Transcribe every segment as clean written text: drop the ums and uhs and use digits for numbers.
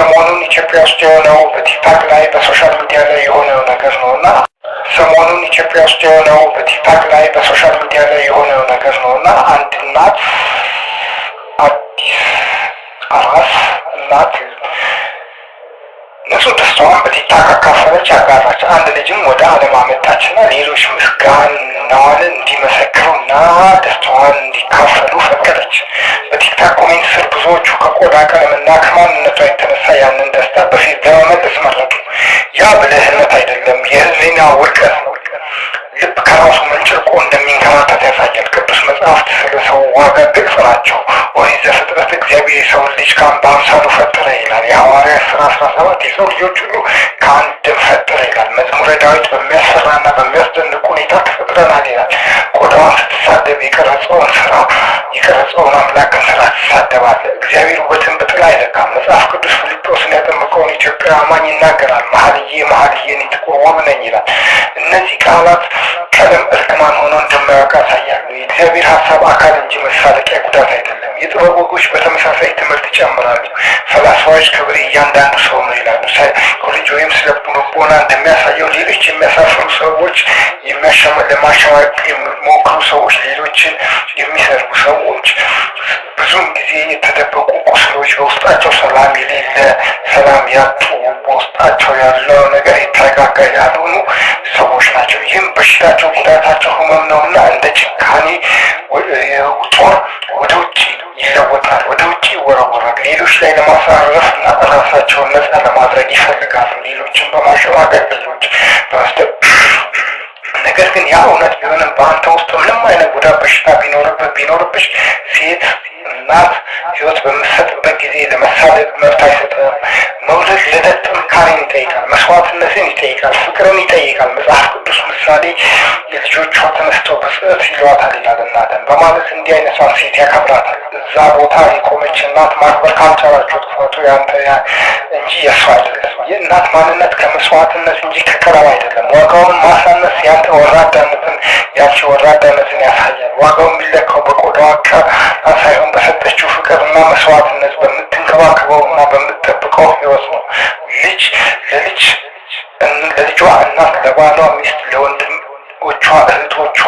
ሰሞኑን ኢትዮጵያ ውስጥ የሆነው በቲክታክ ላይ በሶሻል ሚዲያ ላይ የሆነው ነገር ነውና አንድ እናት አዲስ አራስ እናት ንጹህ ደስታዋን በቲክታክ አካፈለች፣ አጋራች። አንድ ልጅም ወደ ዓለም አመጣችና ሌሎች ምስጋናዋን እንዲመሰክሩና ደስታዋን እንዲካፈሉ ፈቀደች። በቲክታክ ኮሜንት ስር ብዙዎቹ ከቆዳ ቀለምና ከማንነቷ የተነሳ ያንን ደስታ በፊት ለመመለስ መረጡ። ያ ብልህነት አይደለም፣ የህሊና ውድቀት ነው። ልብ ከራሱ መንጭቆ እንደሚንከራተት ያሳያል። ቅዱስ መጽሐፍት ስለ ሰው ዋጋ ግልጽ ናቸው። ኦሪት ዘፍጥረት እግዚአብሔር የሰው ልጅ በአምሳሉ ፈጠረ ይላል። የሐዋርያት ሥራ 17 የሰው ልጆች ሁሉ ከአንድም ፈጠረ ይላል። መዝሙረ ዳዊት በሚያስፈራና በሚያስደንቅ ሁኔታ ተፈጥረናል ይላል። ቆዳዋን ስትሳደብ የቀረጸውን አምላክን ስራ ትሳደባለህ። እግዚአብሔር ውበትን በጥላ አይለካም። መጽሐፍ ቅዱስ ፊልጵስዩስን ያጠመቀውን ኢትዮጵያ አማኝ ይናገራል። መኃልየ እኔ ጥቁር ውብ ነኝ ይላል። እነዚህ ቃላት ቀለም እርግማን ሆኖ እንደማያውቅ ያሳያሉ። የእግዚአብሔር ሀሳብ አካል እንጂ መሳለቂያ ጉዳት አይደለም። የጥበብ ወጎች በተመሳሳይ ትምህርት ይጨምራሉ። ፈላስፋዎች ክብር እያንዳንዱ ሰው ነው ይላሉ። ሳይኮሎጂ ወይም ስለ ልቦና እንደሚያሳየው ሌሎች የሚያሳፍሩ ሰዎች፣ ለማሸማቀቅ የሚሞክሩ ሰዎች፣ ሌሎችን የሚሰርቡ ሰዎች ብዙም ጊዜ የተደበቁ ቁስሎች፣ በውስጣቸው ሰላም የሌለ ሰላም ያጡ፣ በውስጣቸው ያለው ነገር የተረጋጋ ያልሆኑ ሰዎች ናቸው። ይህም በሽታቸው ጉዳታቸው ህመም ነውና እንደ ጭካኔ ጦር ወደ ውጭ ይለወጣል፣ ወደ ውጭ ይወረወራል። ሌሎች ላይ ለማሳረፍ እና ራሳቸውን ነፃ ለማድረግ ይፈልጋሉ። ሌሎችን በማሸማቀቅ ሌሎች በመስደብ ነገር ግን ያ እውነት ቢሆንም በአንተ ውስጥ ምንም አይነት ጉዳት በሽታ ቢኖርብሽ ሴት እናት ህይወት በምትሰጥበት ጊዜ ለመሳደብ መብት አይሰጥም። መውለድ ልደት ጥንካሬን ይጠይቃል፣ መስዋዕትነትን ይጠይቃል፣ ፍቅርን ይጠይቃል። መጽሐፍ ቅዱስ ምሳሌ የልጆቿ ተነስተው በጽዕት ይሏታል ይላል እናትን በማለት እንዲህ አይነቷን ሴት ያከብራታል። እዛ ቦታ የቆመች እናት ማክበር ካልቻላቸው ጥፋቱ ያንተ እንጂ የእሷ አይደለም። የእናት ማንነት ከመስዋዕትነት እንጂ ከቀለም አይደለም። ዋጋውን ማሳነስ ያንተ ወራዳነትን ያሳያል። ዋጋው የሚለካው በቆዳዋ ሳይሆን በሰጠችው ፍቅርና መስዋዕትነት፣ በምትንከባከበውና በምትጠብቀው ህይወት ነው። ለልጇ እናት፣ ለባሏ ሚስት፣ ለወንድሞቿ እህቶቿ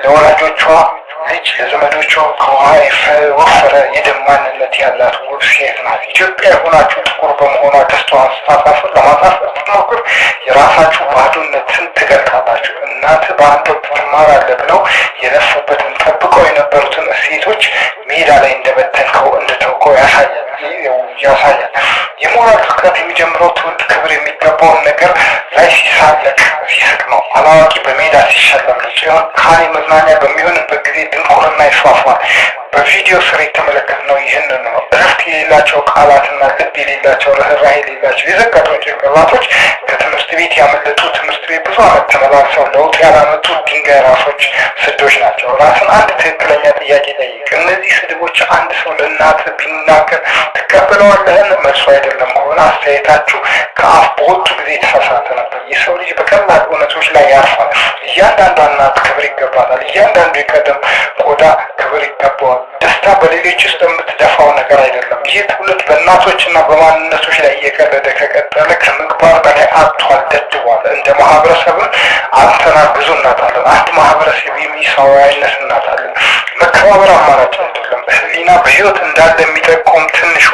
ለወላጆቿ ልጅ፣ ለዘመዶቿ ከውሃ የወፈረ የደም ማንነት ያላት ውብ ሴት ናት። ኢትዮጵያ የሆናችሁ ጥቁር በመሆኗ ደስታዋን ስታሳፍር ለማሳፈር ስትሞክር የራሳችሁ ባዶነትን ትገልጣላችሁ። እናት በአንድ ወቅት ትማራለህ ብለው የለፉበትን ጠብቀው የነበሩትን እሴቶች ሜዳ ላይ እንደበተንከው እንደተውከው ያሳያል። የሞራል ፍቅረት የሚጀምረው ትውልድ ክብር የሚገባውን ነገር ላይ ሲስቅ ነው። አላዋቂ በሜዳ ሲሸለም ነው። ጭካኔ መዝናኛ በሚሆንበት ጊዜ ድንቁርና ይስፋፋል። በቪዲዮ ስር የተመለከትነው ይህንን ነው። እረፍት የሌላቸው ቃላትና ልብ የሌላቸው ርህራሄ የሌላቸው የዘቀጡ ጭንቅላቶች ከትምህርት ቤት ያመለጡ ትምህርት ቤት ብዙ ዓመት ተመላልሰው ለውጥ ያላመጡ ድንጋይ ራሶች ስዶች ናቸው። ራስን አንድ ትክክለኛ ጥያቄ ጠይቅ። እነዚህ ስድቦች አንድ ሰው ለእናት ቢናገር ትቀበለዋለህን? መልሱ አይደለም ከሆነ አስተያየታችሁ ከአፍ በወጡ ጊዜ የተሳሳተ ነበር። የሰው ልጅ በቀላል እውነቶች ላይ ያርፋል። እያንዳንዷ እናት ክብር ይገባታል። እያንዳንዱ የቀደም ቆዳ ክብር ይገባዋል። ደስታ በሌሎች ውስጥ የምትደፋው ነገር አይደለም። ይህ ትውልድ በእናቶችና በማንነቶች ላይ እየቀለደ ከቀጠለ ከምግባር በላይ አጥቷል፣ ደድቧል። እንደ ማህበረሰብም አንተናግዙ እናጣለን። አንድ ማህበረሰብ የሚሰዋይነት እናጣለን። መከባበር አማራጭ አይደለም። በህሊና በህይወት እንዳለ የሚጠቆም ትንሹ